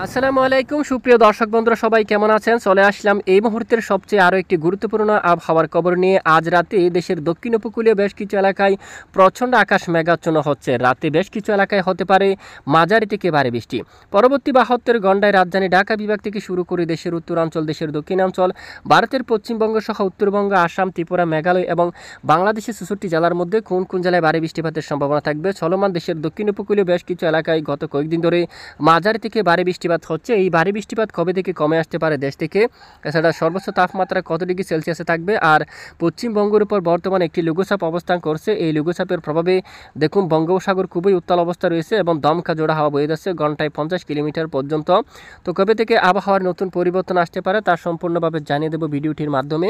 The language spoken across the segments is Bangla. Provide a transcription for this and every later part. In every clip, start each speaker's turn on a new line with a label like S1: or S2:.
S1: আসসালামু আলাইকুম সুপ্রিয় দর্শক বন্ধুরা, সবাই কেমন আছেন? চলে আসলাম এই মুহূর্তের সবচেয়ে আরও একটি গুরুত্বপূর্ণ আবহাওয়ার খবর নিয়ে। আজ রাতে দেশের দক্ষিণ উপকূলীয় বেশ কিছু এলাকায় প্রচণ্ড আকাশ মেঘাচ্ছন্ন হচ্ছে। রাতে বেশ কিছু এলাকায় হতে পারে মাঝারি থেকে ভারী বৃষ্টি। পরবর্তী 72 ঘণ্টায় রাজধানী ঢাকা বিভাগ থেকে শুরু করে দেশের উত্তরাঞ্চল, দেশের দক্ষিণাঞ্চল, ভারতের পশ্চিমবঙ্গ সহ উত্তরবঙ্গ, আসাম, ত্রিপুরা, মেঘালয় এবং বাংলাদেশের 64 জেলার মধ্যে কোন কোন জেলায় ভারী বৃষ্টিপাতের সম্ভাবনা থাকবে। চলমান দেশের দক্ষিণ উপকূলীয় বেশ কিছু এলাকায় গত কয়েকদিন ধরে মাঝারি থেকে ভারী বৃষ্টিপাত হচ্ছে। এই ভারী বৃষ্টিপাত কবে থেকে কমে আসতে পারে দেশ থেকে, এছাড়া সর্বোচ্চ তাপমাত্রা কত ডিগ্রি সেলসিয়াসে থাকবে। আর পশ্চিমবঙ্গের উপর বর্তমানে একটি লঘুচাপ অবস্থান করছে। এই লঘুচাপের প্রভাবে দেখুন বঙ্গোপসাগর খুবই উত্তাল অবস্থা রয়েছে এবং দমকা জোড়া হাওয়া বয়ে যাচ্ছে ঘন্টায় 50 কিলোমিটার পর্যন্ত। তো কবে থেকে আবহাওয়ার নতুন পরিবর্তন আসতে পারে তা সম্পূর্ণভাবে জানিয়ে দেব ভিডিওটির মাধ্যমে।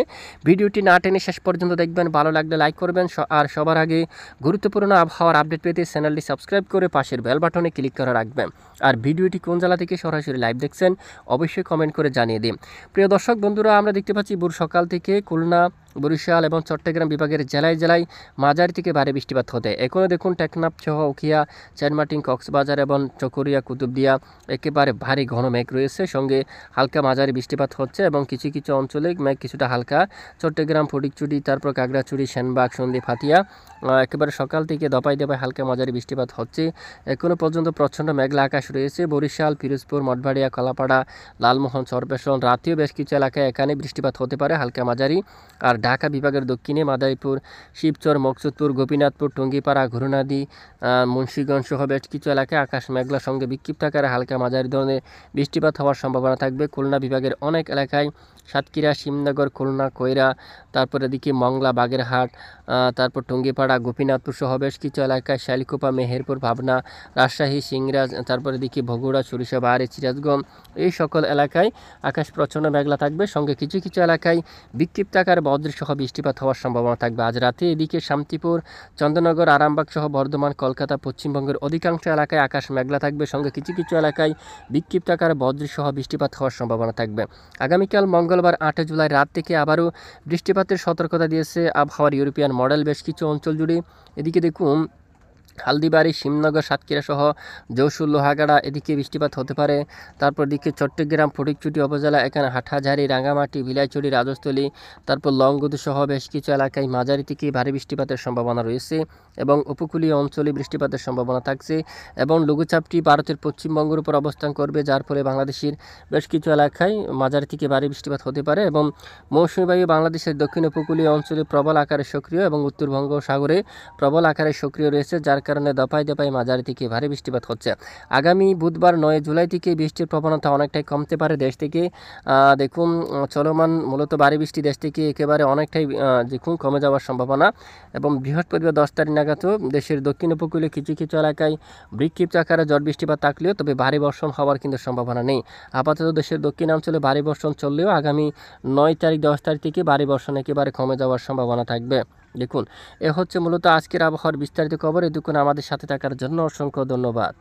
S1: ভিডিওটি না টেনে শেষ পর্যন্ত দেখবেন, ভালো লাগলে লাইক করবেন আর সবার আগে গুরুত্বপূর্ণ আবহাওয়ার আপডেট পেতে চ্যানেলটি সাবস্ক্রাইব করে পাশের বেল বাটনে ক্লিক করে রাখবেন। আর ভিডিওটি কোন জেলা থেকে সরাসরি লাইভ দেখছেন অবশ্যই কমেন্ট করে জানিয়ে দিন। প্রিয় দর্শক বন্ধুরা, আমরা দেখতে পাচ্ছি ভোর সকাল থেকে খুলনা, বরিশাল এবং চট্টগ্রাম বিভাগের জেলায় জেলায় মাঝারি থেকে ভারী বৃষ্টিপাত হতে। এখনও দেখুন টেকনাফ সহ উখিয়া, চানমাটিং, কক্সবাজার এবং চকরিয়া, কুতুবদিয়া একেবারে ভারী ঘন মেঘ রয়েছে, সঙ্গে হালকা মাঝারি বৃষ্টিপাত হচ্ছে এবং কিছু কিছু অঞ্চলে মেঘ কিছুটা হালকা। চট্টগ্রাম, ফটিকছড়ি, তারপর কাগড়াছড়ি, সেনবাগ, সন্দ্বীপ, হাতিয়া একেবারে সকাল থেকে দপায় দপায় হালকা মাঝারি বৃষ্টিপাত হচ্ছে। এখনও পর্যন্ত প্রচণ্ড মেঘলা আকাশ রয়েছে। বরিশাল, পিরোজপুর, মঠবাড়িয়া, কলাপাড়া, লালমোহন, চরপেশন, রাতেও বেশ কিছু এলাকায় এখানে বৃষ্টিপাত হতে পারে হালকা মাঝারি। আর ঢাকা বিভাগের দক্ষিণে মাদারীপুর, শিবচর, মকসুদপুর, গোপীনাথপুর, টঙ্গিপাড়া, ঘুরুনাদি, মুন্সিগঞ্জ সহ বেশ কিছু এলাকায় আকাশ মেঘলার সঙ্গে বিক্ষিপ্ত আকারে হালকা মাঝারি ধরনের বৃষ্টিপাত হওয়ার সম্ভাবনা থাকবে। খুলনা বিভাগের অনেক এলাকায় সাতক্ষীরা, শিবনগর, খুলনা, কইরা, তারপরে এদিকে মংলা, বাগেরহাট, তারপর টঙ্গিপাড়া, গোপীনাথপুর সহ বেশ কিছু এলাকায় শালিকোপা, মেহেরপুর, ভাবনা, রাজশাহী, সিংড়া, তারপরে এদিকে বগুড়া, সরিষাবাড়ি, সিরাজগঞ্জ এই সকল এলাকায় আকাশ প্রচণ্ড মেঘলা থাকবে, সঙ্গে কিছু কিছু এলাকায় বিক্ষিপ্ত আকারে বজ্রসহ বৃষ্টিপাত হওয়ার সম্ভাবনা থাকবে আজ রাতে। এদিকে শান্তিপুর, চন্দ্রনগর, আরামবাগ সহ বর্ধমান, কলকাতা, পশ্চিমবঙ্গের অধিকাংশ এলাকায় আকাশ মেঘলা থাকবে, সঙ্গে কিছু কিছু এলাকায় বিক্ষিপ্ত আকারে বজ্রসহ বৃষ্টিপাত হওয়ার সম্ভাবনা থাকবে। আগামীকাল মঙ্গলবার 8 জুলাই রাত থেকে আবারও বৃষ্টিপাতের সতর্কতা দিয়েছে আবহাওয়ার ইউরোপিয়ান মডেল বেশ কিছু অঞ্চল জুড়ে। এদিকে দেখুন হালদিবাড়ি, শিবনগর, সাতক্ষীরা সহ যশোর, লোহাগাড়া এদিকে বৃষ্টিপাত হতে পারে। তারপর দিকে চট্টগ্রাম, ফটিকছড়ি উপজেলা এখানে হাটহাজারী, রাঙ্গামাটি, বিলাইছড়ি, রাজস্থলী, তারপর লংগদু সহ বেশ কিছু এলাকায় মাঝারি থেকে ভারী বৃষ্টিপাতের সম্ভাবনা রয়েছে এবং উপকূলীয় অঞ্চলে বৃষ্টিপাতের সম্ভাবনা থাকছে। এবং লঘুচাপটি ভারতের পশ্চিমবঙ্গের উপর অবস্থান করবে, যার ফলে বাংলাদেশের বেশ কিছু এলাকায় মাঝারি থেকে ভারী বৃষ্টিপাত হতে পারে এবং মৌসুমী বায়ু বাংলাদেশের দক্ষিণ উপকূলীয় অঞ্চলে প্রবল আকারে সক্রিয় এবং উত্তর বঙ্গোপসাগরে প্রবল আকারে সক্রিয় রয়েছে, যার কারণে দপায় দপায় মাঝারি থেকে ভারী বৃষ্টিপাত হচ্ছে। আগামী বুধবার 9 জুলাই থেকে বৃষ্টির প্রবণতা অনেকটাই কমতে পারে দেশ থেকে। দেখুন চলমান মূলত ভারী বৃষ্টি দেশ থেকে একেবারে অনেকটাই দেখুন কমে যাওয়ার সম্ভাবনা এবং বৃহস্পতিবার 10 তারিখ নাগাদও দেশের দক্ষিণ উপকূলে কিছু কিছু এলাকায় বিক্ষিপ্ত আকারে ঝড় বৃষ্টিপাত থাকলেও তবে ভারী বর্ষণ হওয়ার কিন্তু সম্ভাবনা নেই। আপাতত দেশের দক্ষিণাঞ্চলে ভারী বর্ষণ চললেও আগামী 9 তারিখ 10 তারিখ থেকে ভারী বর্ষণ একেবারে কমে যাওয়ার সম্ভাবনা থাকবে। দেখুন এ হচ্ছে মূলত আজকের আবহাওয়ার বিস্তারিত খবর। এতক্ষণ আমাদের সাথে থাকার জন্য অসংখ্য ধন্যবাদ।